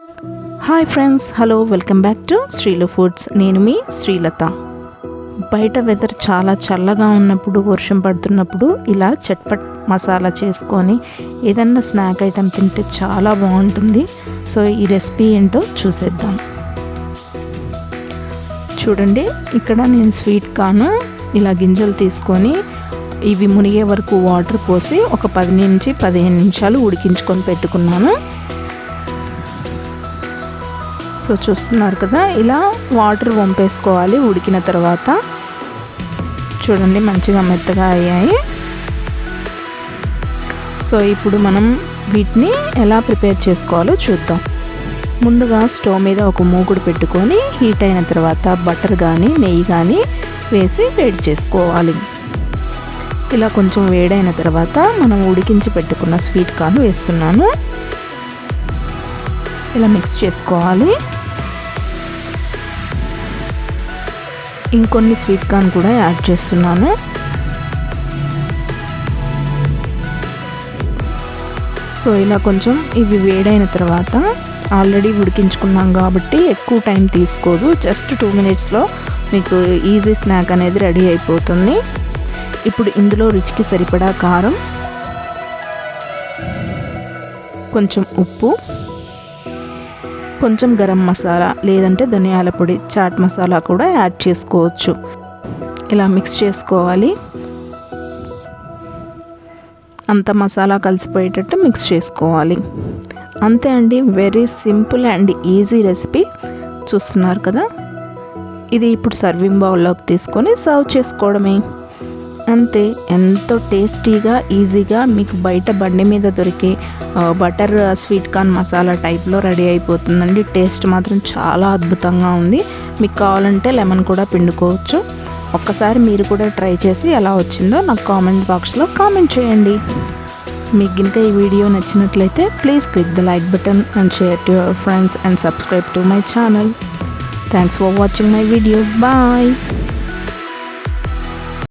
Hi friends, hello, welcome back to Srilu Foods. నేను మీ శ్రీలత. బయట వెదర్ చాలా చల్లగా ఉన్నప్పుడు, వర్షం పడుతున్నప్పుడు ఇలా చట్పట్ మసాలా చేసుకొని ఏదన్నా స్నాక్ ఐటెం తింటే చాలా బాగుంటుంది. సో ఈ రెసిపీ ఏంటో చూసేద్దాం. చూడండి, ఇక్కడ నేను స్వీట్ కార్న్ ఇలా గింజలు తీసుకొని ఇవి మునిగే వరకు వాటర్ పోసి ఒక 10 నుంచి 15 నిమిషాలు ఉడికించుకొని పెట్టుకున్నాను. సో చూస్తున్నారు కదా, ఇలా వాటర్ వంపేసుకోవాలి. ఉడికిన తర్వాత చూడండి మంచిగా మెత్తగా అయ్యాయి. సో ఇప్పుడు మనం వీటిని ఎలా ప్రిపేర్ చేసుకోవాలో చూద్దాం. ముందుగా స్టవ్ మీద ఒక మూకుడు పెట్టుకొని హీట్ అయిన తర్వాత బటర్ కానీ నెయ్యి కానీ వేసి వేడి చేసుకోవాలి. ఇలా కొంచెం వేడైన తర్వాత మనం ఉడికించి పెట్టుకున్న స్వీట్ కార్న్ వేస్తున్నాను. ఇలా మిక్స్ చేసుకోవాలి. ఇంకొన్ని స్వీట్ కార్న్ కూడా యాడ్ చేస్తున్నాను. సో ఇలా కొంచెం ఇవి వేడైన తర్వాత, ఆల్రెడీ ఉడికించుకున్నాం కాబట్టి ఎక్కువ టైం తీసుకోదు. జస్ట్ 2 మినిట్స్లో మీకు ఈజీ స్నాక్ అనేది రెడీ అయిపోతుంది. ఇప్పుడు ఇందులో రుచికి సరిపడా కారం, కొంచెం ఉప్పు, కొంచెం గరం మసాలా లేదంటే ధనియాల పొడి, చాట్ మసాలా కూడా యాడ్ చేసుకోవచ్చు. ఇలా మిక్స్ చేసుకోవాలి. అంత మసాలా కలిసిపోయేటట్టు మిక్స్ చేసుకోవాలి. అంతే అండి, very simple and easy recipe. చూస్తున్నారు కదా, ఇది ఇప్పుడు సర్వింగ్ బౌల్లోకి తీసుకొని సర్వ్ చేసుకోవడమే. అంతే, ఎంతో టేస్టీగా ఈజీగా మీకు బయట బండి మీద దొరికే బటర్ స్వీట్ కార్న్ మసాలా టైప్లో రెడీ అయిపోతుందండి. టేస్ట్ మాత్రం చాలా అద్భుతంగా ఉంది. మీకు కావాలంటే లెమన్ కూడా పిండుకోవచ్చు. ఒక్కసారి మీరు కూడా ట్రై చేసి ఎలా వచ్చిందో నాకు కామెంట్ బాక్స్లో కామెంట్ చేయండి. మీకు కనుక ఈ వీడియో నచ్చినట్లయితే please click the like button and share to your friends and subscribe to my channel. Thanks for watching my video. Bye.